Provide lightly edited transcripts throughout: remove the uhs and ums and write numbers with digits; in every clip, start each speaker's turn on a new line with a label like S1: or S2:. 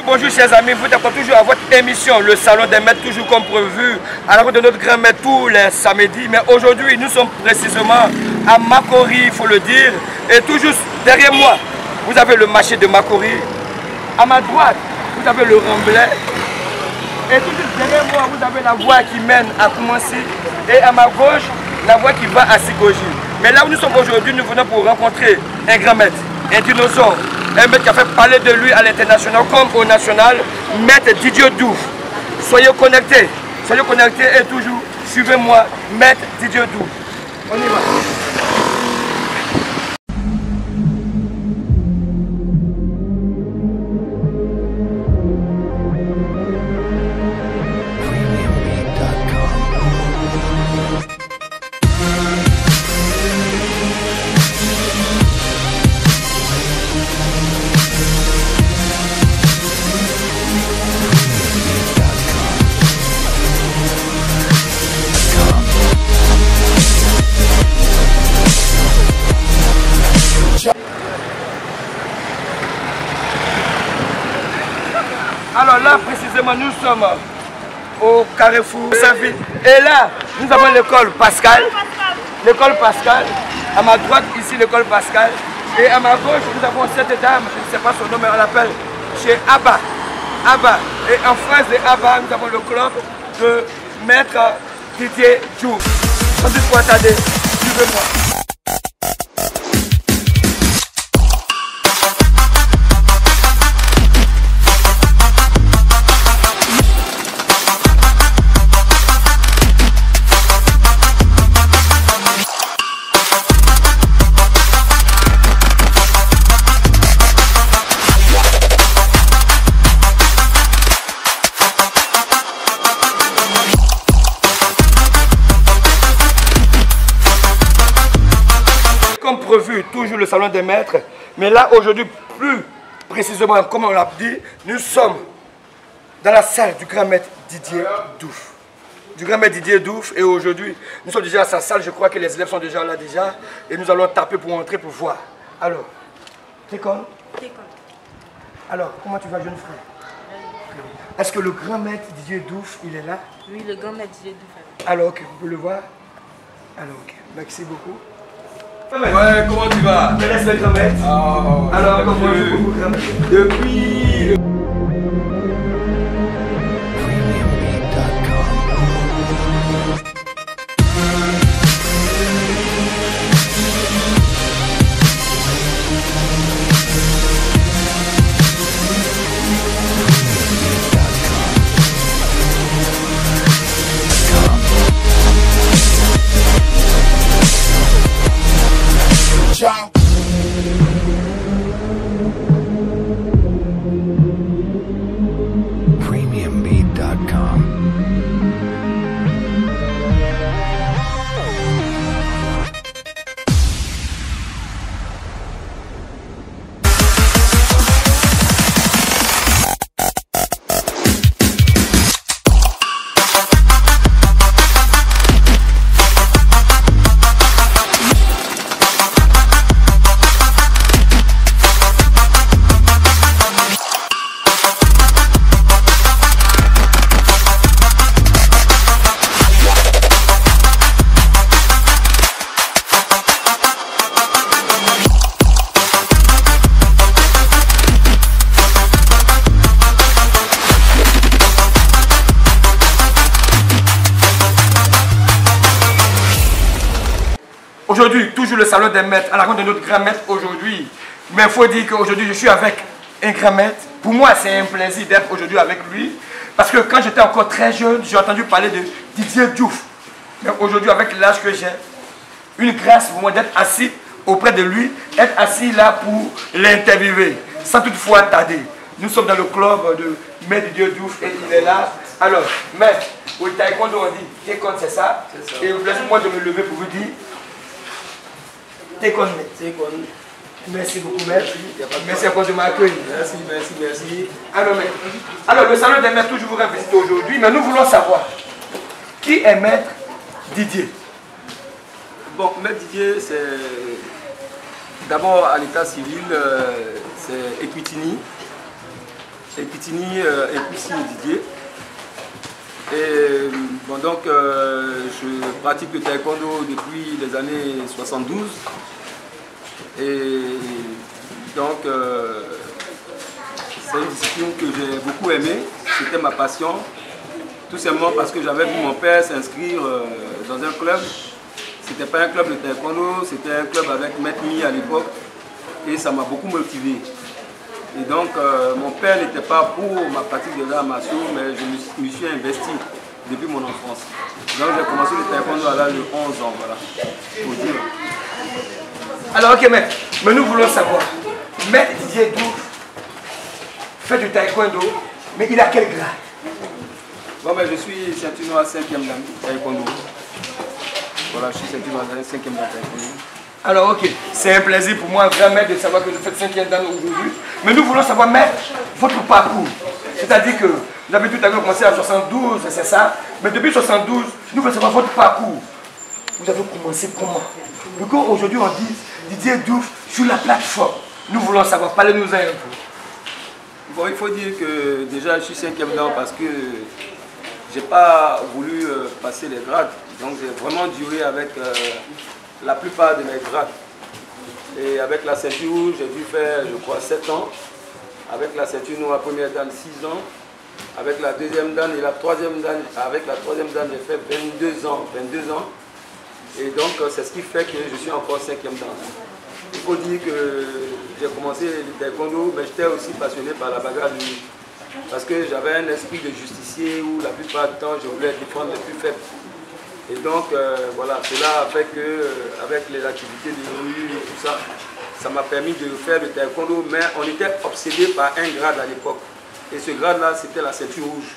S1: Bonjour chers amis, vous êtes toujours à votre émission, le Salon des Maîtres, toujours comme prévu, à la route de notre grand maître tous les samedis. Mais aujourd'hui, nous sommes précisément à Makori, il faut le dire. Et toujours derrière moi, vous avez le marché de Makori. À ma droite, vous avez le Remblai. Et toujours derrière moi, vous avez la voie qui mène à Koumansi. Et à ma gauche, la voie qui va à Sikoji. Mais là où nous sommes aujourd'hui, nous venons pour rencontrer un grand maître, un dinosaure. Un maître qui a fait parler de lui à l'international comme au national, Maître Didier Douf. Soyez connectés et toujours suivez-moi, Maître Didier Douf. On y va. Alors là, précisément, nous sommes au Carrefour Saint-Philippe. Et là, nous avons l'école Pascal. L'école Pascal. À ma droite, ici, l'école Pascal. Et à ma gauche, nous avons cette dame, je ne sais pas son nom, mais on l'appelle chez Abba. Abba. Et en face de Abba, nous avons le club de Maître Didier Douf. Sans plus tarder, suivez-moi. Comme prévu, toujours le salon des maîtres. Mais là, aujourd'hui, plus précisément, comme on l'a dit, nous sommes dans la salle du grand maître Didier Douf. Du grand maître Didier Douf. Et aujourd'hui, nous sommes déjà à sa salle. Je crois que les élèves sont déjà là déjà. Et nous allons taper pour entrer, pour voir. Alors, Técon. Alors, comment tu vas, jeune frère? Est-ce que le grand maître Didier Douf, il est là?
S2: Oui, le grand maître Didier Douf.
S1: Alors, ok, vous pouvez le voir. Alors, ok, merci beaucoup.
S3: Ouais, comment tu vas?
S1: Je laisse le grand maître. Alors, comment je vous grand maître? Depuis... Aujourd'hui, toujours le salon des maîtres, à la rencontre de notre grand maître aujourd'hui. Mais il faut dire qu'aujourd'hui, je suis avec un grand maître. Pour moi, c'est un plaisir d'être aujourd'hui avec lui. Parce que quand j'étais encore très jeune, j'ai entendu parler de Didier Douf. Mais aujourd'hui, avec l'âge que j'ai, une grâce pour moi d'être assis auprès de lui, être assis là pour l'interviewer, sans toutefois tarder. Nous sommes dans le club de Maître Didier Douf et il est là. Alors, maître, au taekwondo on dit Técon, c'est ça. Et laissez-moi de me lever pour vous dire Técon. Merci beaucoup, maître. Merci à cause de m'accueillir.
S3: Merci, merci, merci.
S1: Alors, maître. Alors, le salon des maîtres, toujours vous visiter aujourd'hui, mais nous voulons savoir qui est maître Didier.
S3: Bon, maître Didier, c'est d'abord à l'état civil, c'est Equitini. Equitini, Equitini Didier. Et bon, donc, je pratique le taekwondo depuis les années 72. Et donc, c'est une discipline que j'ai beaucoup aimée. C'était ma passion. Tout simplement parce que j'avais vu mon père s'inscrire dans un club. C'était pas un club de taekwondo, c'était un club avec Maître Mi à l'époque. Et ça m'a beaucoup motivé. Et donc, mon père n'était pas pour ma pratique de l'art martiaux, mais je me suis investi depuis mon enfance. Donc, j'ai commencé le taekwondo à l'âge de 11 ans, voilà. Pour dire.
S1: Alors, ok, maître, mais nous voulons savoir, maître Didier Douf fait du taekwondo, mais il a quel grade?
S3: Bon, ben, je suis ceinture noire 5e dan taekwondo. Voilà, je suis ceinture noire 5e dan taekwondo.
S1: Alors, ok, c'est un plaisir pour moi, grand maître, de savoir que vous faites 5e dan aujourd'hui. Mais nous voulons savoir, maître, votre parcours. C'est-à-dire que vous avez tout à l'heure commencé à 72, c'est ça. Mais depuis 72, nous voulons savoir votre parcours. Vous avez commencé comment? Du coup, aujourd'hui, on dit Didier Douf sur la plateforme. Nous voulons savoir, parlez-nous un peu.
S3: Bon, il faut dire que déjà, je suis 5e dan parce que j'ai pas voulu passer les grades. Donc, j'ai vraiment duré avec la plupart de mes grades. Et avec la ceinture rouge, j'ai dû faire, je crois, 7 ans. Avec la ceinture noire, première dan, 6 ans. Avec la deuxième dan et la troisième dan, avec la troisième dan, j'ai fait 22 ans. Et donc, c'est ce qui fait que je suis encore 5e dan. Il faut dire que j'ai commencé le taekwondo, mais j'étais aussi passionné par la bagarre de nuit. Parce que j'avais un esprit de justicier où la plupart du temps, je voulais défendre les plus faibles. Et donc, voilà, cela a fait que, avec les activités de rue et tout ça, ça m'a permis de faire le taekwondo, mais on était obsédé par un grade à l'époque. Et ce grade-là, c'était la ceinture rouge.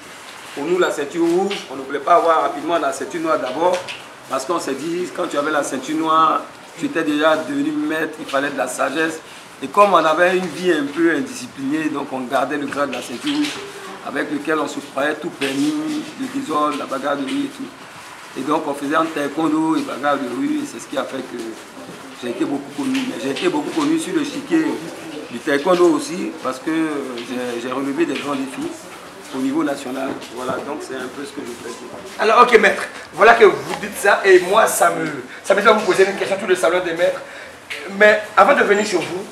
S3: Pour nous, la ceinture rouge, on ne voulait pas avoir rapidement la ceinture noire d'abord, parce qu'on s'est dit, quand tu avais la ceinture noire, tu étais déjà devenu maître, il fallait de la sagesse. Et comme on avait une vie un peu indisciplinée, donc on gardait le grade de la ceinture rouge, avec lequel on se croyait tout permis, le désordre, la bagarre de rue et tout. Et donc on faisait un taekwondo et bagarre de rue, et c'est ce qui a fait que j'ai été beaucoup connu. Mais j'ai été beaucoup connu sur le chiquet du taekwondo aussi, parce que j'ai relevé des grands défis au niveau national. Voilà, donc c'est un peu ce que je fais.
S1: Alors, ok, maître, voilà que vous dites ça, et moi, ça me fait vous poser une question sur le salon des maîtres. Mais avant de venir chez vous,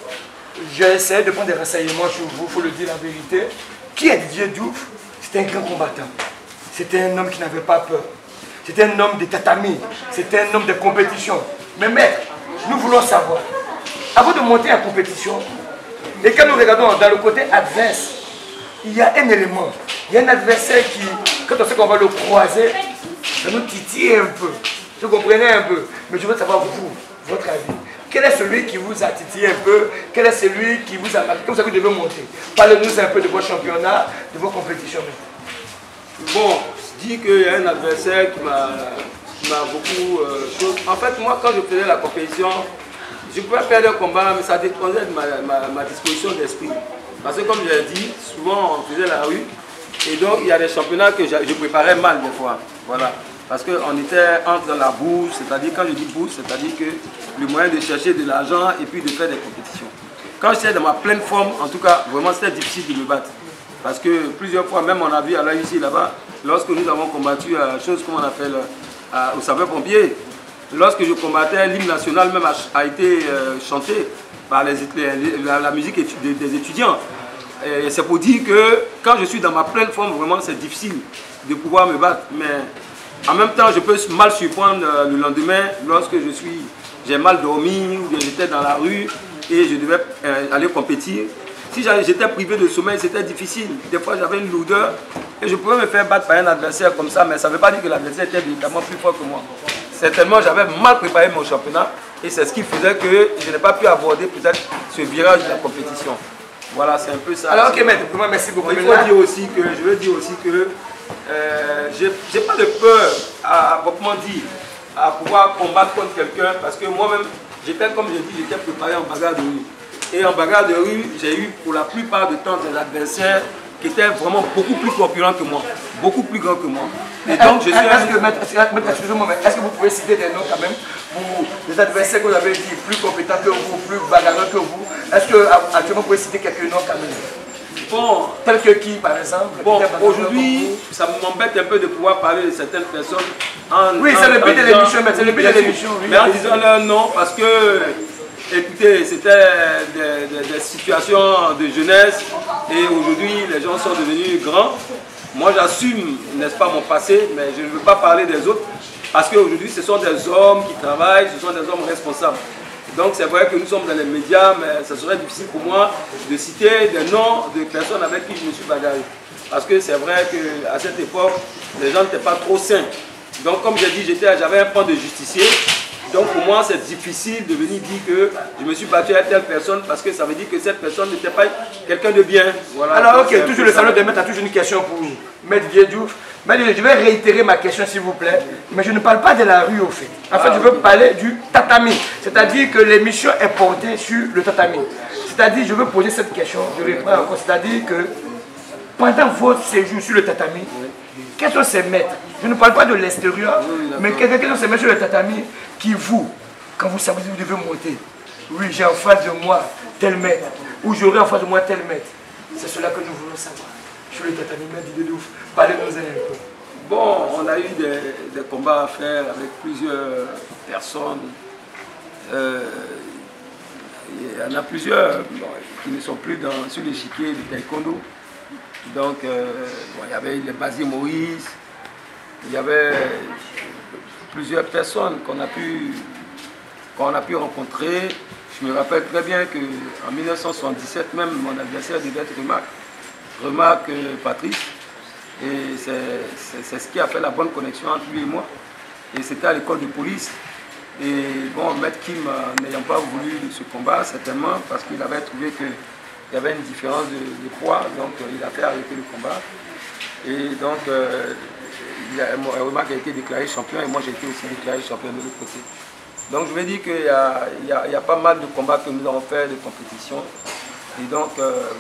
S1: j'ai essayé de prendre des renseignements sur vous, il faut le dire la vérité. Qui est Didier Douf? C'était un grand combattant. C'était un homme qui n'avait pas peur. C'était un homme de tatami. C'était un homme de compétition. Mais maître, nous voulons savoir, avant de monter en compétition, et quand nous regardons dans le côté adverse, il y a un élément. Il y a un adversaire qui, quand on sait qu'on va le croiser, ça nous titille un peu. Vous comprenez un peu. Mais je veux savoir, vous, votre avis. Quel est celui qui vous a titillé un peu? Quel est celui qui vous a marqué? Comme ça, vous devez monter. Parlez-nous un peu de vos championnats, de vos compétitions.
S3: Bon, je dis qu'il y a un adversaire qui m'a beaucoup chose. En fait, moi, quand je faisais la compétition, je pouvais perdre un combat, mais ça dépendait de ma disposition d'esprit. Parce que comme je l'ai dit, souvent on faisait la rue. Et donc, il y a des championnats que je préparais mal des fois. Voilà. Parce qu'on était entre dans la bourse, c'est-à-dire, quand je dis bourse, c'est-à-dire que le moyen de chercher de l'argent et puis de faire des compétitions. Quand j'étais dans ma pleine forme, en tout cas, vraiment c'était difficile de me battre. Parce que plusieurs fois, même on a vu à la ici, là-bas, lorsque nous avons combattu chose comme on appelle au sapeur-pompier, lorsque je combattais, l'hymne national même a été chanté par la musique des étudiants. C'est pour dire que quand je suis dans ma pleine forme, vraiment c'est difficile de pouvoir me battre. Mais en même temps, je peux mal surprendre le lendemain lorsque j'ai mal dormi ou bien j'étais dans la rue et je devais aller compétir. Si j'étais privé de sommeil, c'était difficile. Des fois, j'avais une lourdeur et je pouvais me faire battre par un adversaire comme ça, mais ça ne veut pas dire que l'adversaire était évidemment plus fort que moi. Certainement, j'avais mal préparé mon championnat et c'est ce qui faisait que je n'ai pas pu aborder peut-être ce virage de la compétition. Voilà, c'est un peu ça.
S1: Alors, ok, maître, merci beaucoup.
S3: Je veux dire aussi que j'ai pas de peur, à proprement dire, à pouvoir combattre contre quelqu'un parce que moi-même, comme je dis, j'étais préparé en bagarre de rue. Et en bagarre de rue, j'ai eu pour la plupart du temps des adversaires qui étaient vraiment beaucoup plus corpulents que moi, beaucoup plus grands que moi. Et donc je suis...
S1: Excusez-moi, mais est-ce que vous pouvez citer des noms quand même pour des adversaires que vous avez dit plus compétents que vous, plus bagarreurs que vous? Est-ce que actuellement vous pouvez citer quelques noms quand même?
S3: Bon,
S1: tel que qui par exemple?
S3: Bon, aujourd'hui, ça m'embête un peu de pouvoir parler de certaines personnes en...
S1: Oui, c'est le but de l'émission, mais c'est le but de l'émission.
S3: Mais en disant leur nom, parce que, écoutez, c'était des situations de jeunesse et aujourd'hui, les gens sont devenus grands. Moi, j'assume, n'est-ce pas, mon passé, mais je ne veux pas parler des autres parce qu'aujourd'hui, ce sont des hommes qui travaillent, ce sont des hommes responsables. Donc c'est vrai que nous sommes dans les médias, mais ce serait difficile pour moi de citer des noms de personnes avec qui je me suis bagarré. Parce que c'est vrai qu'à cette époque, les gens n'étaient pas trop sains. Donc comme j'ai dit, j'avais un pan de justicier. Donc pour moi, c'est difficile de venir dire que je me suis battu à telle personne parce que ça veut dire que cette personne n'était pas quelqu'un de bien. Voilà. Alors
S1: ok, toujours le salon de maître a toujours une question pour vous. Maître Guédiouf. Je vais réitérer ma question s'il vous plaît, mais je ne parle pas de la rue au fait. En fait, je veux parler du tatami. C'est-à-dire que l'émission est portée sur le tatami. C'est-à-dire, je veux poser cette question, je reprends encore, c'est-à-dire que pendant votre séjour sur le tatami, quels sont ces maîtres? Je ne parle pas de l'extérieur, mais quels sont ces maîtres sur le tatami qui vous, quand vous savez que vous devez monter, oui, j'ai en face de moi tel maître, ou j'aurai en face de moi tel maître. C'est cela que nous voulons savoir. Sur le tatami, maître Guédiouf, parlez-nous un peu.
S3: Bon, on a eu des combats à faire avec plusieurs personnes. Il y en a plusieurs qui ne sont plus sur l'échiquier du taekwondo. Donc, il y avait les Basile Moïse, il y avait plusieurs personnes qu'on a pu rencontrer. Je me rappelle très bien qu'en 1977, même mon adversaire devait être Remarque Patrice. Et c'est ce qui a fait la bonne connexion entre lui et moi. Et c'était à l'école de police. Et bon, Maître Kim, n'ayant pas voulu ce combat, certainement, parce qu'il avait trouvé qu'il y avait une différence de poids, donc il a fait arrêter le combat. Et donc, Remarque a été déclaré champion et moi j'ai été aussi déclaré champion de l'autre côté. Donc je me dis qu'il y a pas mal de combats que nous avons fait, de compétitions. Et donc,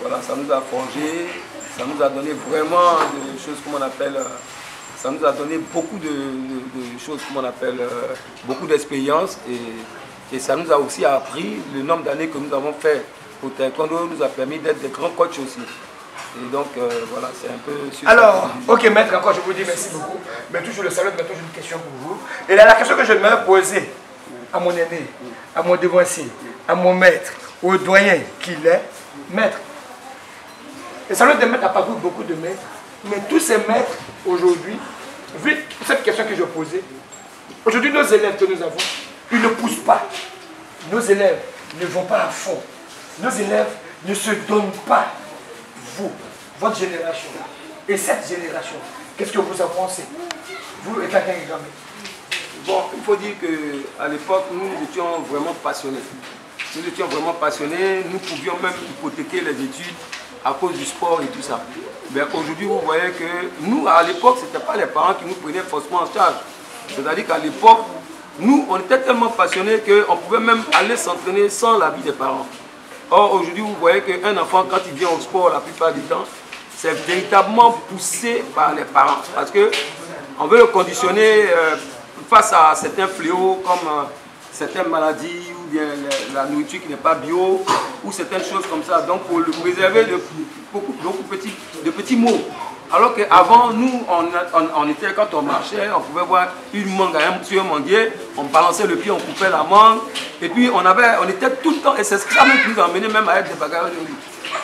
S3: voilà, ça nous a forgé. Ça nous a donné vraiment des choses comme on appelle, ça nous a donné beaucoup de choses comme on appelle, beaucoup d'expérience et ça nous a aussi appris le nombre d'années que nous avons fait au taekwondo nous a permis d'être des grands coachs aussi. Et donc voilà, c'est un peu...
S1: Alors, ok maître, encore je vous dis merci beaucoup. Mais toujours le salon, maintenant j'ai une question pour vous. Et là, la question que je me poser à mon aîné, à mon devancier, à mon maître, au doyen qu'il est, maître. Le salon des maîtres a parcouru beaucoup de maîtres, mais tous ces maîtres, aujourd'hui, vu cette question que je posais, aujourd'hui nos élèves que nous avons, ils ne poussent pas. Nos élèves ne vont pas à fond. Nos élèves ne se donnent pas. Vous, votre génération, et cette génération, qu'est-ce que vous en pensez? Vous, étant un grand maître.
S3: Bon, il faut dire qu'à l'époque, nous étions vraiment passionnés. Nous étions vraiment passionnés, nous pouvions même hypothéquer les études à cause du sport et tout ça. Mais aujourd'hui, vous voyez que nous, à l'époque, ce n'était pas les parents qui nous prenaient forcément en charge. C'est-à-dire qu'à l'époque, nous, on était tellement passionnés qu'on pouvait même aller s'entraîner sans l'avis des parents. Or, aujourd'hui, vous voyez qu'un enfant, quand il vient au sport, la plupart du temps, c'est véritablement poussé par les parents. Parce qu'on veut le conditionner face à certains fléaux comme certaines maladies ou bien la nourriture qui n'est pas bio ou certaines choses comme ça. Donc pour le préserver de beaucoup de petits maux. Alors qu'avant, nous, on était, quand on marchait, on pouvait voir une mangue sur un manguier, on balançait le pied, on coupait la mangue, et puis on était tout le temps, et c'est ça qui nous a amené même à être des bagarres de rue.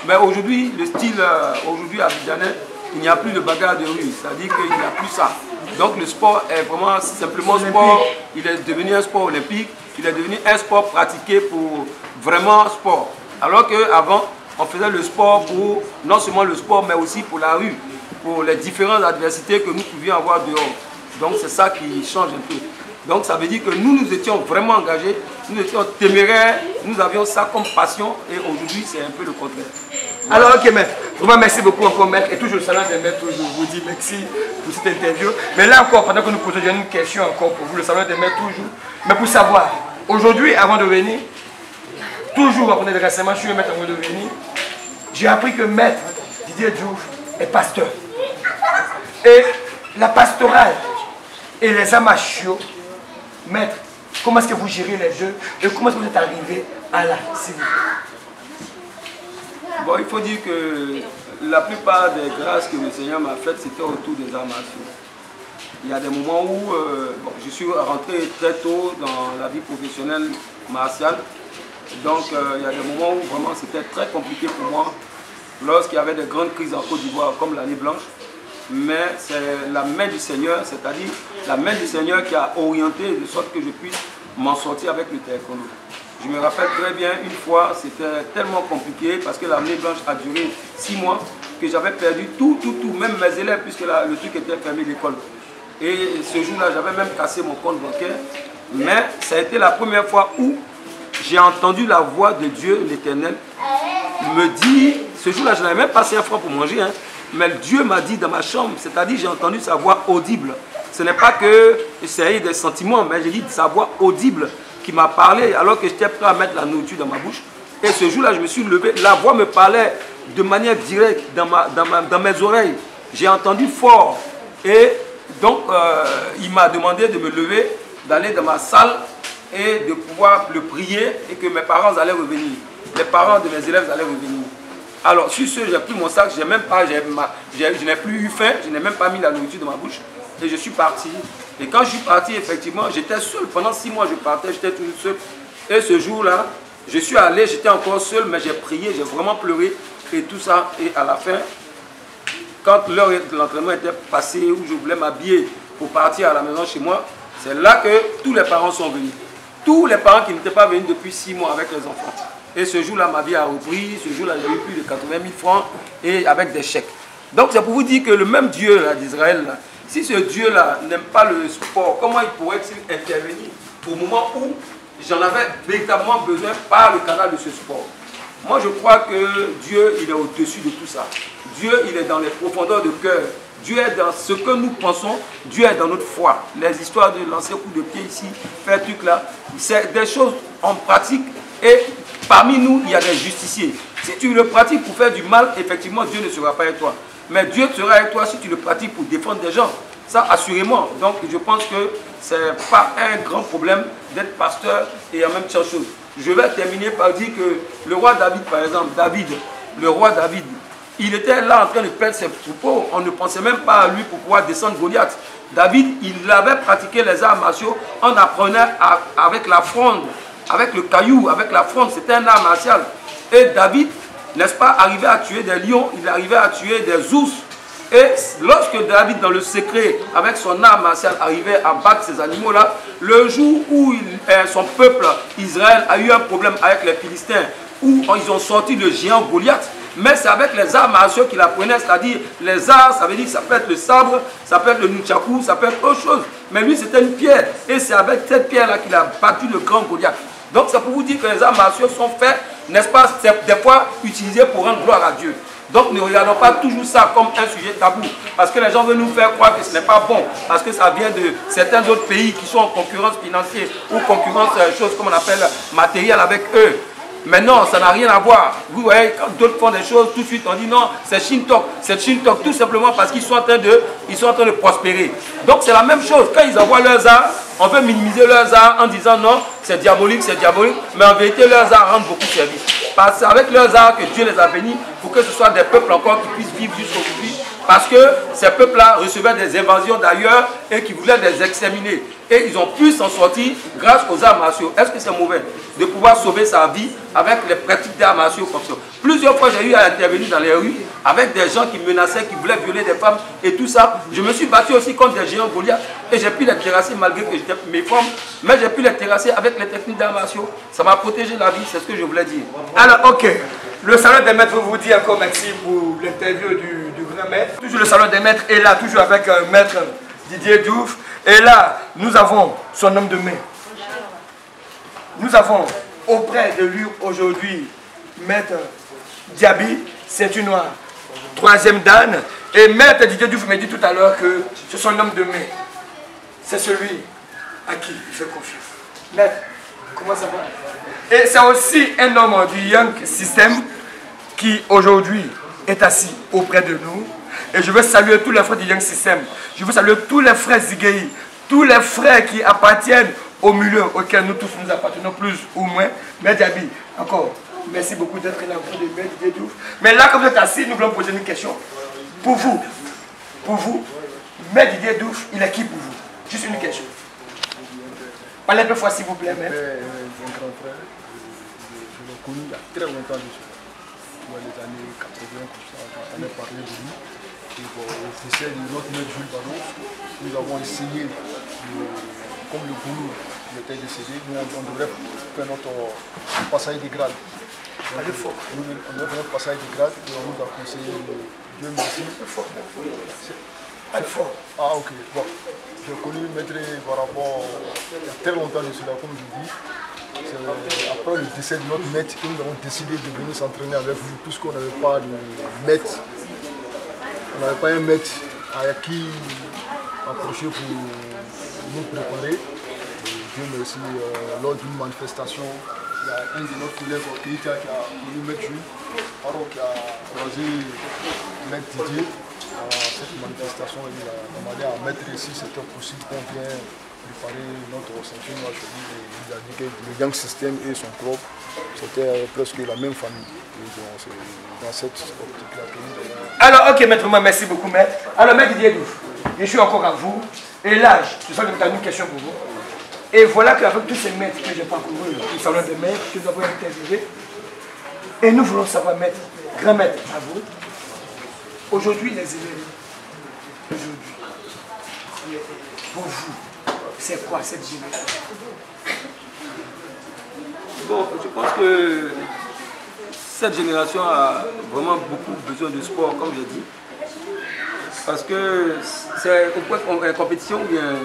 S3: Mais aujourd'hui, le style, aujourd'hui à Abidjanais, il n'y a plus de bagarre de rue, c'est-à-dire qu'il n'y a plus ça. Donc le sport est vraiment simplement sport, il est devenu un sport olympique, il est devenu un sport pratiqué pour vraiment sport. Alors qu'avant, on faisait le sport pour, non seulement le sport, mais aussi pour la rue, pour les différentes adversités que nous pouvions avoir dehors. Donc c'est ça qui change un peu. Donc ça veut dire que nous étions vraiment engagés, nous étions téméraires, nous avions ça comme passion et aujourd'hui c'est un peu le contraire. Voilà.
S1: Alors ok maître, vraiment merci beaucoup encore maître et toujours le salon des maîtres, je vous dis merci pour cette interview. Mais là encore, pendant que nous posons une question encore pour vous, le salon des maîtres toujours, mais pour savoir, aujourd'hui avant de venir, toujours apprenez récemment, je suis un maître en devenir. J'ai appris que maître Didier Diouf est pasteur. Et la pastorale et les amachio, maître, comment est-ce que vous gérez les jeux et comment est-ce que vous êtes arrivé à la cible?
S3: Bon, il faut dire que la plupart des grâces que le Seigneur m'a faites, c'était autour des arts martiaux. Il y a des moments où bon, je suis rentré très tôt dans la vie professionnelle martiale. Donc il y a des moments où vraiment c'était très compliqué pour moi lorsqu'il y avait des grandes crises en Côte d'Ivoire comme l'année blanche. Mais c'est la main du Seigneur, c'est-à-dire la main du Seigneur qui a orienté de sorte que je puisse m'en sortir avec le taekwondo. Je me rappelle très bien, une fois, c'était tellement compliqué parce que l'année blanche a duré 6 mois que j'avais perdu tout, même mes élèves, puisque le truc était fermé l'école. Et ce jour-là, j'avais même cassé mon compte bancaire. Mais ça a été la première fois où j'ai entendu la voix de Dieu, l'Éternel, me dire, ce jour-là, je n'avais même pas 5 francs pour manger, hein, mais Dieu m'a dit dans ma chambre, c'est-à-dire j'ai entendu sa voix audible. Ce n'est pas que c'est des sentiments, mais j'ai dit sa voix audible qui m'a parlé alors que j'étais prêt à mettre la nourriture dans ma bouche. Et ce jour-là, je me suis levé, la voix me parlait de manière directe dans mes oreilles. J'ai entendu fort. Et donc, il m'a demandé de me lever, d'aller dans ma salle et de pouvoir le prier et que mes parents allaient revenir. Les parents de mes élèves allaient revenir. Alors, sur ce, j'ai pris mon sac, je n'ai plus eu faim, je n'ai même pas mis la nourriture dans ma bouche. Et je suis parti. Et quand je suis parti, effectivement, j'étais seul. Pendant 6 mois, je partais, j'étais tout seul. Et ce jour-là, je suis allé, j'étais encore seul, mais j'ai prié, j'ai vraiment pleuré. Et tout ça. Et à la fin, quand l'heure de l'entraînement était passée, où je voulais m'habiller pour partir à la maison chez moi, c'est là que tous les parents sont venus. Tous les parents qui n'étaient pas venus depuis 6 mois avec les enfants. Et ce jour-là, ma vie a repris. Ce jour-là, j'ai eu plus de 80 000 francs et avec des chèques. Donc, c'est pour vous dire que le même Dieu d'Israël, si ce Dieu-là n'aime pas le sport, comment il pourrait-il intervenir au moment où j'en avais véritablement besoin par le canal de ce sport? Moi, je crois que Dieu, il est au-dessus de tout ça. Dieu, il est dans les profondeurs de cœur. Dieu est dans ce que nous pensons. Dieu est dans notre foi. Les histoires de lancer coup de pied ici, faire truc là, c'est des choses en pratique. Et parmi nous, il y a des justiciers. Si tu le pratiques pour faire du mal, effectivement, Dieu ne sera pas avec toi. Mais Dieu sera avec toi si tu le pratiques pour défendre des gens. Ça, assurément. Donc, je pense que ce n'est pas un grand problème d'être pasteur et en même temps chose. Je vais terminer par dire que le roi David, par exemple, le roi David, il était là en train de perdre ses troupeaux. On ne pensait même pas à lui pour pouvoir descendre Goliath. David, il avait pratiqué les arts martiaux en apprenant avec la fronde, avec le caillou, avec la fronde. C'était un art martial. Et David, n'est-ce pas, arrivait à tuer des lions, il arrivait à tuer des ours. Et lorsque David, dans le secret, avec son art martial, arrivait à battre ces animaux-là, le jour où son peuple, Israël, a eu un problème avec les Philistins, où ils ont sorti le géant Goliath, mais c'est avec les arts martiaux qu'il apprenait, c'est-à-dire les arts, ça veut dire que ça peut être le sabre, ça peut être le nunchaku, ça peut être autre chose. Mais lui, c'était une pierre, et c'est avec cette pierre-là qu'il a battu le grand Goliath. Donc c'est pour vous dire que les arts martiaux sont faits, n'est-ce pas, des fois utilisés pour rendre gloire à Dieu. Donc ne regardons pas toujours ça comme un sujet tabou, parce que les gens veulent nous faire croire que ce n'est pas bon, parce que ça vient de certains autres pays qui sont en concurrence financière ou concurrence, chose comme on appelle matérielle avec eux. Mais non, ça n'a rien à voir. Vous voyez, quand d'autres font des choses, tout de suite on dit non, c'est Shintok. C'est Shintok tout simplement parce qu'ils sont en train de prospérer. Donc c'est la même chose. Quand ils envoient leurs arts, on veut minimiser leurs arts en disant non, c'est diabolique, mais en vérité leurs arts rendent beaucoup de service. Parce que c'est avec leurs arts que Dieu les a bénis pour que ce soit des peuples encore qui puissent vivre jusqu'aujourd'hui. Parce que ces peuples-là recevaient des invasions d'ailleurs et qui voulaient les exterminer. Et ils ont pu s'en sortir grâce aux arts martiaux. Est-ce que c'est mauvais de pouvoir sauver sa vie avec les pratiques d'arts martiaux comme ça? Plusieurs fois, j'ai eu à intervenir dans les rues avec des gens qui menaçaient, qui voulaient violer des femmes et tout ça. Je me suis battu aussi contre des géants Goliath et j'ai pu les terrasser malgré que j'étais méforme. Mais j'ai pu les terrasser avec les techniques d'arts martiaux. Ça m'a protégé la vie, c'est ce que je voulais dire.
S1: Alors, ok. Le salon des maîtres vous dit encore merci pour l'interview du grand maître. Toujours le salon des maîtres est là, toujours avec maître Didier Diouf. Et là, nous avons son homme de main. Nous avons auprès de lui aujourd'hui maître Diaby, ceinture noire, 3e dan. Et maître Didier Diouf me dit tout à l'heure que c'est son homme de main. C'est celui à qui il fait confiance. Maître, comment ça va? Et c'est aussi un homme du Young System qui aujourd'hui est assis auprès de nous. Et je veux saluer tous les frères du Young System. Je veux saluer tous les frères Zigueï, tous les frères qui appartiennent au milieu auquel nous tous nous appartenons plus ou moins. Mais Diaby, encore, merci beaucoup d'être là auprès de Maître Didier Diouf. Mais là, comme vous êtes assis, nous voulons poser une question. Pour vous, Maître Didier Diouf, il est qui pour vous? Juste une question. Parlez un peu fort s'il vous plaît.
S4: Un grand frère, je l'ai connu il y a très longtemps dessus. Dans les années 80, comme ça, on a parlé de lui. Et bon, au décès de notre maître Jules Ballon, nous avons essayé, comme le boulot était décédé, nous on devrait faire notre passage de grade. On devrait faire notre passage de grade et on nous a conseillé, Dieu merci. Ah ok, bon. J'ai connu Maître par rapport il y a très longtemps de cela, comme je dis. Après le décès de notre maître, nous avons décidé de venir s'entraîner avec vous, puisqu'on n'avait pas de maître. On n'avait pas un maître à qui approcher pour nous préparer. Et Dieu merci, lors d'une manifestation, il y a un de nos collègues au Keïta qui a connu Maître Jules, qui a croisé Maître Didier. À cette manifestation, il a demandé à Maître ici, c'était possible qu'on vienne préparer notre ceinture noire. Il a dit que le Young System et son club, c'était presque la même famille. Et donc, c'est dans cette optique-là que nous avons...
S1: Alors, ok, Maître, merci beaucoup, Maître. Alors, Maître Didier Diouf, je suis encore à vous. Et là, je sens que vous avez une question pour vous. Et voilà qu'avec tous ces maîtres que j'ai parcourus, qui sont des maîtres que nous avons interviewés, et nous voulons savoir, Maître, grand Maître, à vous, aujourd'hui, les élèves, aujourd'hui, pour vous, c'est quoi cette génération?
S3: Bon, je pense que cette génération a vraiment beaucoup besoin de sport, comme j'ai dit. Parce que c'est une compétition ou bien...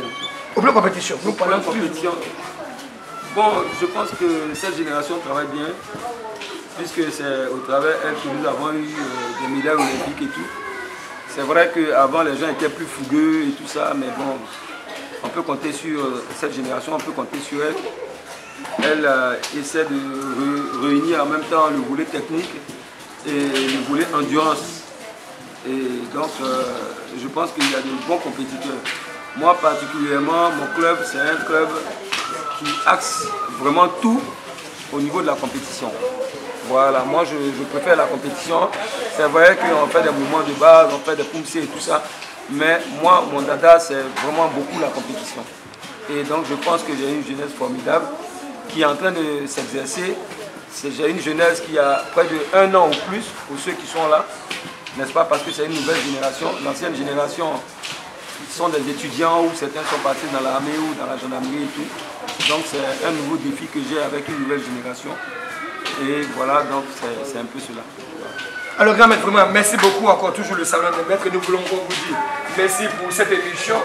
S1: Au plan compétition, nous parlons de
S3: compétition. Bon, je pense que cette génération travaille bien, puisque c'est au travers d'elle que nous avons eu des médailles olympiques et tout. C'est vrai qu'avant les gens étaient plus fougueux et tout ça, mais bon, on peut compter sur cette génération, on peut compter sur elle. Elle essaie de réunir en même temps le volet technique et le volet endurance. Et donc, je pense qu'il y a de bons compétiteurs. Moi particulièrement, mon club, c'est un club qui axe vraiment tout au niveau de la compétition. Voilà, moi je préfère la compétition. C'est vrai qu'on fait des mouvements de base, on fait des poussées et tout ça. Mais moi, mon dada, c'est vraiment beaucoup la compétition. Et donc je pense que j'ai une jeunesse formidable qui est en train de s'exercer. J'ai une jeunesse qui a près de 1 an ou plus pour ceux qui sont là. N'est-ce pas? Parce que c'est une nouvelle génération. L'ancienne génération, ils sont des étudiants ou certains sont partis dans l'armée ou dans la gendarmerie et tout. Donc c'est un nouveau défi que j'ai avec une nouvelle génération. Et voilà, donc c'est un peu cela.
S1: Alors grand maître, vraiment, merci beaucoup encore, toujours le salon des maîtres. Nous voulons encore vous dire merci pour cette émission.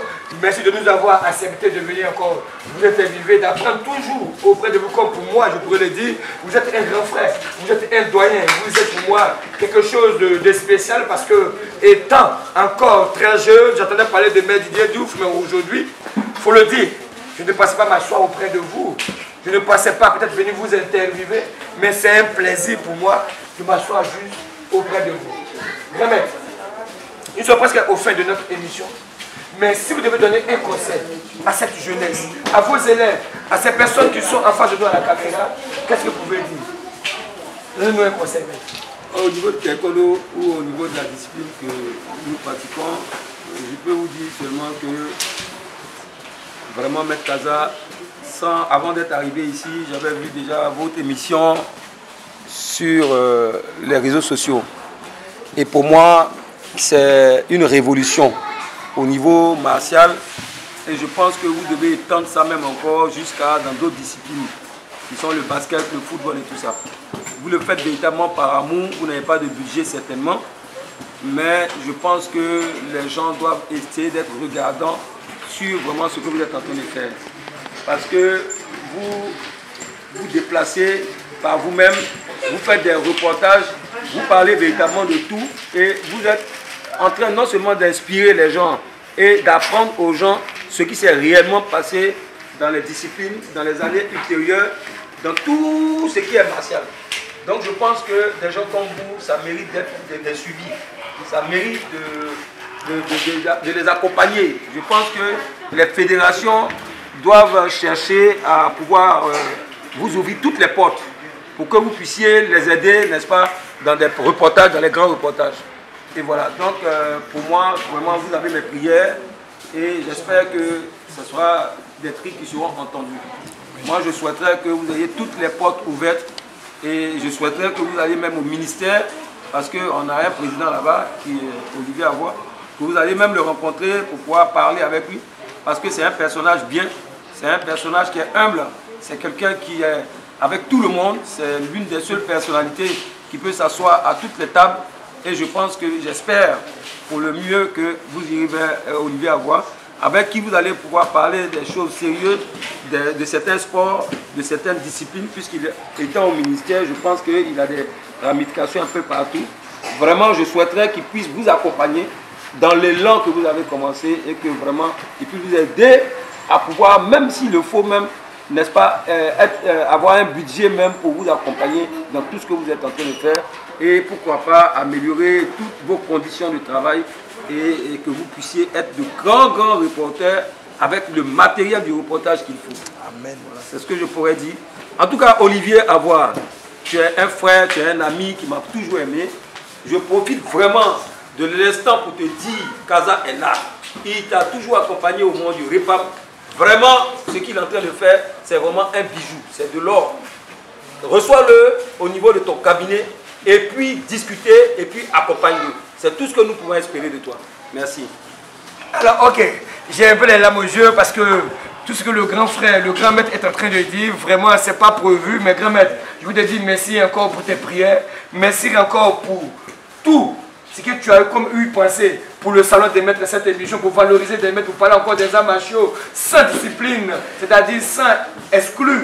S1: Merci de nous avoir accepté de venir encore vous interviewer, d'apprendre toujours auprès de vous, comme pour moi, je pourrais le dire. Vous êtes un grand frère, vous êtes un doyen, vous êtes pour moi quelque chose de spécial parce que, étant encore très jeune, j'entendais parler de Maître Didier Diouf, mais aujourd'hui, il faut le dire, je ne passais pas m'asseoir auprès de vous. Je ne pensais pas peut-être venir vous interviewer, mais c'est un plaisir pour moi de m'asseoir juste auprès de vous. Grand maître, nous sommes presque au fin de notre émission. Mais si vous devez donner un conseil à cette jeunesse, à vos élèves, à ces personnes qui sont en face de nous à la caméra, qu'est-ce que vous pouvez dire? Donnez-nous un conseil, maître.
S3: Au niveau de taekwondo ou au niveau de la discipline que nous pratiquons, je peux vous dire seulement que vraiment Maître Kaza, avant d'être arrivé ici, j'avais vu déjà votre émission sur les réseaux sociaux. Et pour moi, c'est une révolution au niveau martial. Et je pense que vous devez étendre ça même encore jusqu'à dans d'autres disciplines, qui sont le basket, le football et tout ça. Vous le faites véritablement par amour, vous n'avez pas de budget certainement. Mais je pense que les gens doivent essayer d'être regardants sur vraiment ce que vous êtes en train de faire. Parce que vous vous déplacez par vous-même, vous faites des reportages, vous parlez véritablement de tout et vous êtes en train non seulement d'inspirer les gens et d'apprendre aux gens ce qui s'est réellement passé dans les disciplines, dans les années ultérieures dans tout ce qui est martial. Donc je pense que des gens comme vous, ça mérite d'être suivis. Ça mérite de les accompagner. Je pense que les fédérations doivent chercher à pouvoir vous ouvrir toutes les portes pour que vous puissiez les aider, n'est-ce pas, dans des reportages, dans les grands reportages. Et voilà, donc pour moi, vraiment, vous avez mes prières et j'espère que ce sera des trucs qui seront entendus. Moi, je souhaiterais que vous ayez toutes les portes ouvertes et je souhaiterais que vous alliez même au ministère, parce qu'on a un président là-bas, qui est Olivier Avoie, que vous allez même le rencontrer pour pouvoir parler avec lui, parce que c'est un personnage bien, c'est un personnage qui est humble, c'est quelqu'un qui est avec tout le monde, c'est l'une des seules personnalités qui peut s'asseoir à toutes les tables, et je pense que, j'espère pour le mieux que vous irez vers Olivier Avoie, avec qui vous allez pouvoir parler des choses sérieuses, de certains sports, de certaines disciplines, puisqu'il étant au ministère, je pense qu'il a des ramifications un peu partout. Vraiment, je souhaiterais qu'il puisse vous accompagner dans l'élan que vous avez commencé et que vraiment, il puisse vous aider à pouvoir, même s'il le faut même, n'est-ce pas, avoir un budget même pour vous accompagner dans tout ce que vous êtes en train de faire et pourquoi pas améliorer toutes vos conditions de travail et que vous puissiez être de grands reporters avec le matériel du reportage qu'il faut. Amen. Voilà, c'est ce que je pourrais dire. En tout cas, Olivier Avoie, tu es un frère, tu es un ami qui m'a toujours aimé. Je profite vraiment de l'instant pour te dire qu'Aza est là. Il t'a toujours accompagné au monde du REPAM. Vraiment, ce qu'il est en train de faire, c'est vraiment un bijou, c'est de l'or. Reçois-le au niveau de ton cabinet et puis discuter et puis accompagne-le. C'est tout ce que nous pouvons espérer de toi. Merci.
S1: Alors, ok, j'ai un peu les larmes aux yeux parce que tout ce que le grand frère, le grand maître est en train de dire, vraiment, ce n'est pas prévu. Mais grand maître, je vous dis merci encore pour tes prières. Merci encore pour tout ce que tu as comme eu pensé pour le salon des maîtres de cette émission, pour valoriser des maîtres, pour parler encore des arts martiaux sans discipline, c'est-à-dire sans exclure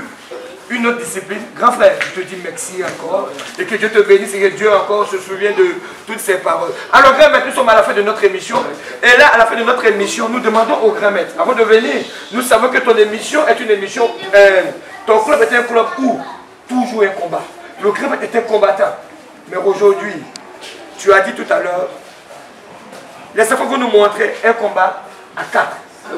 S1: une autre discipline. Grand frère, je te dis merci encore et que Dieu te bénisse et que Dieu encore se souvienne de toutes ces paroles. Alors grand maître, nous sommes à la fin de notre émission et là à la fin de notre émission, nous demandons au grand maître, avant de venir, nous savons que ton émission est une émission, ton club est un club où toujours un combat. Le grand maître est un combattant, mais aujourd'hui, tu as dit tout à l'heure, laissez-moi vous nous montrer un combat à 4.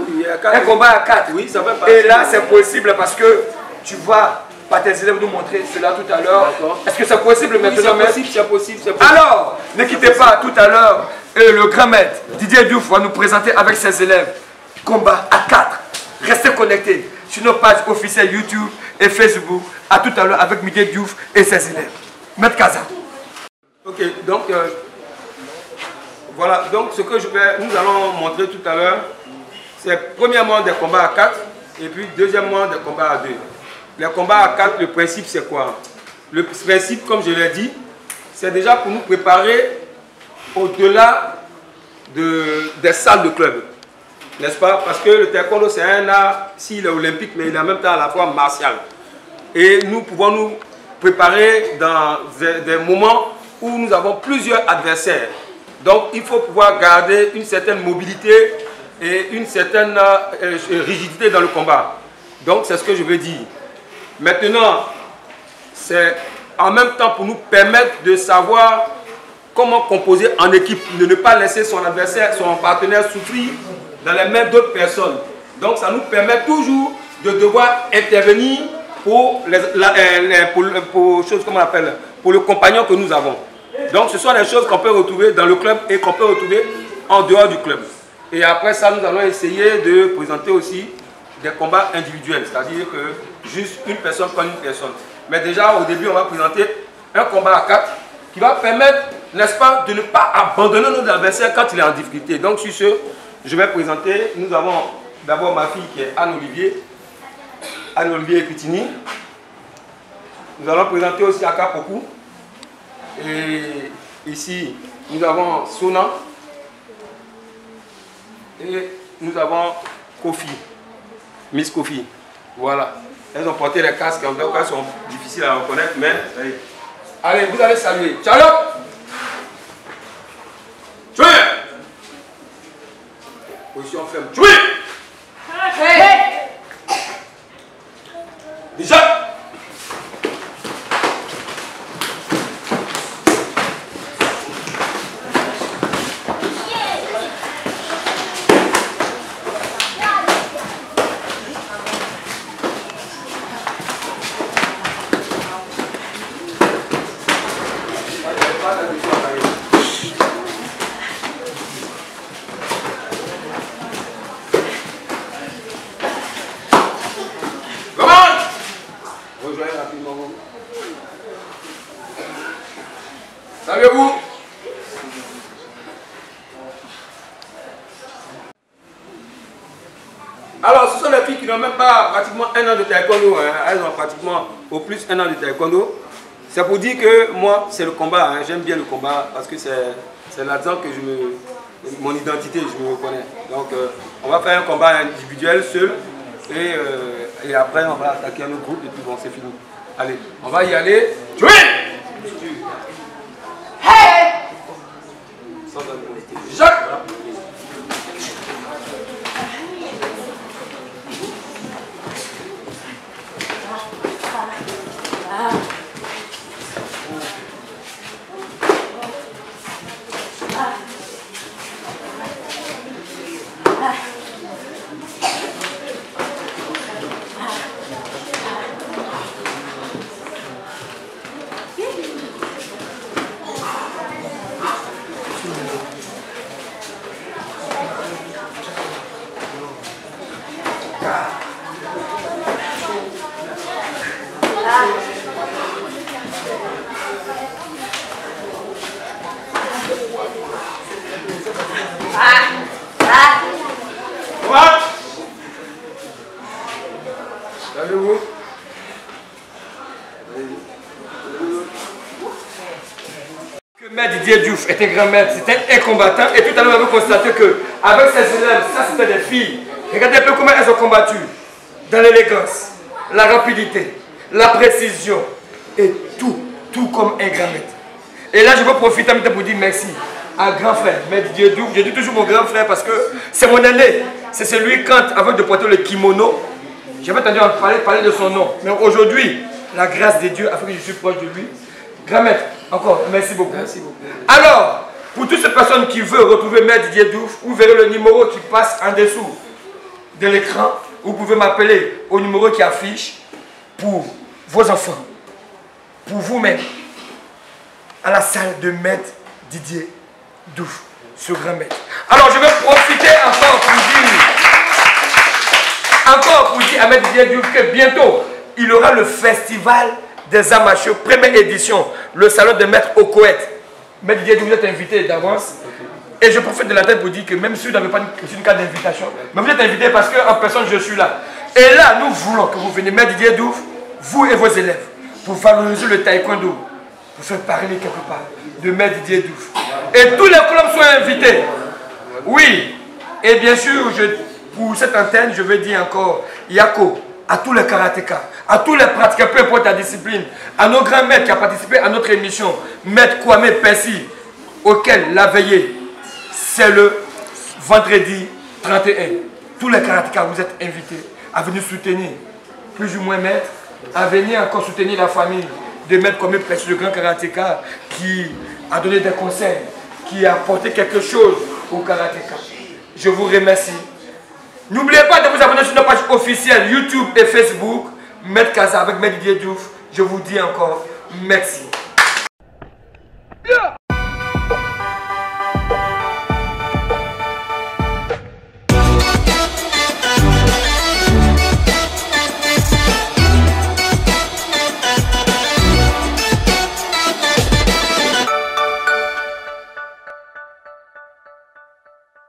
S3: Oui, à 4.
S1: Un combat à 4.
S3: Oui, ça va pas.
S1: Et là, c'est possible parce que tu vas, par tes élèves, nous montrer cela tout à l'heure. Est-ce que c'est possible maintenant?
S3: Oui, c'est possible.
S1: Alors, ne quittez pas tout à l'heure. Le grand maître Didier Diouf va nous présenter avec ses élèves combat à 4. Restez connectés sur nos pages officielles YouTube et Facebook. À tout à l'heure avec Didier Diouf et ses élèves. Maître Kaza.
S3: Ok, donc voilà, donc ce que nous allons montrer tout à l'heure, c'est premièrement des combats à 4 et puis deuxièmement des combats à 2. Les combats à 4, le principe c'est quoi? Le principe, comme je l'ai dit, c'est déjà pour nous préparer au-delà des salles de club. N'est-ce pas? Parce que le taekwondo c'est un art, s'il est olympique, mais il est en même temps à la fois martial. Et nous pouvons nous préparer dans des moments où nous avons plusieurs adversaires. Donc il faut pouvoir garder une certaine mobilité et une certaine rigidité dans le combat. Donc c'est ce que je veux dire. Maintenant, c'est en même temps pour nous permettre de savoir comment composer en équipe, de ne pas laisser son adversaire, son partenaire souffrir dans les mains d'autres personnes. Donc ça nous permet toujours de devoir intervenir pour le compagnon que nous avons. Donc ce sont des choses qu'on peut retrouver dans le club et qu'on peut retrouver en dehors du club. Et après ça, nous allons essayer de présenter aussi des combats individuels, c'est-à-dire que juste une personne contre une personne. Mais déjà au début, on va présenter un combat à 4 qui va permettre, n'est-ce pas, de ne pas abandonner notre adversaire quand il est en difficulté. Donc sur ce, je vais présenter, nous avons d'abord ma fille qui est Anne-Olivier Epitini. Nous allons présenter aussi Aka Poku. Et ici, nous avons Sona. Et nous avons Kofi. Miss Kofi. Voilà. Elles ont porté les casques, en tout cas, sont difficiles à reconnaître, mais... Allez, vous allez saluer. Ciao! Tuez! Position ferme. Tuez! Déjà! Rejoignez rapidement. Salut-vous. Alors, ce sont les filles qui n'ont même pas pratiquement un an de taekwondo. Hein. Elles ont pratiquement au plus un an de taekwondo. C'est pour dire que moi, c'est le combat. Hein. J'aime bien le combat parce que c'est là-dedans que mon identité, je me reconnais. Donc, on va faire un combat individuel seul. Et après, on va attaquer un autre groupe et puis bon, c'est fini. Allez, on va y aller. Jouez! Hey! Jacques! Salut-vous.
S1: Que Maître Didier Diouf était grand maître, c'était un combattant. Et tout à l'heure, on avait constaté qu'avec ses élèves, ça c'était des filles. Regardez un peu comment elles ont combattu. Dans l'élégance, la rapidité, la précision. Et tout comme un grand maître. Et là, je veux profiter pour dire merci à grand frère, Maître Didier Diouf. Je dis toujours mon grand frère parce que c'est mon aîné. C'est celui quand, avant de porter le kimono, j'avais entendu parler de son nom. Mais aujourd'hui, la grâce de Dieu a fait que je suis proche de lui. Grand maître, encore, merci beaucoup.
S3: Merci beaucoup.
S1: Alors, pour toutes ces personnes qui veulent retrouver Maître Didier Diouf, vous verrez le numéro qui passe en dessous de l'écran. Vous pouvez m'appeler au numéro qui affiche pour vos enfants, pour vous-même, à la salle de Maître Didier Diouf, ce grand maître. Alors, je vais profiter encore pour dire à Maître Didier Diouf que bientôt, il aura le festival des amateurs, première édition, le salon de Maître au Koweït. Maître Didier Diouf, vous êtes invité d'avance. Et je profite de la tête pour dire que même si vous n'avez pas une carte d'invitation, mais vous êtes invité parce qu'en personne je suis là. Et là, nous voulons que vous veniez, Maître Didier Diouf, vous et vos élèves, pour valoriser le taekwondo, pour faire parler quelque part de Maître Didier Diouf. Et tous les clubs sont invités. Oui. Et bien sûr, pour cette antenne, je veux dire encore, Yako, à tous les karatékas, à tous les pratiquants, peu importe la discipline, à nos grands maîtres qui ont participé à notre émission, Maître Kwame Percy, auquel la veillée, c'est le vendredi 31. Tous les karatékas, vous êtes invités à venir soutenir, plus ou moins maître, à venir encore soutenir la famille de Maître Kwame Percy, le grand karatéka, qui a donné des conseils, qui a apporté quelque chose au karatéka. Je vous remercie. N'oubliez pas de vous abonner sur notre page officielle YouTube et Facebook, Maître Kaza avec Maître Didier Diouf. Je vous dis encore merci.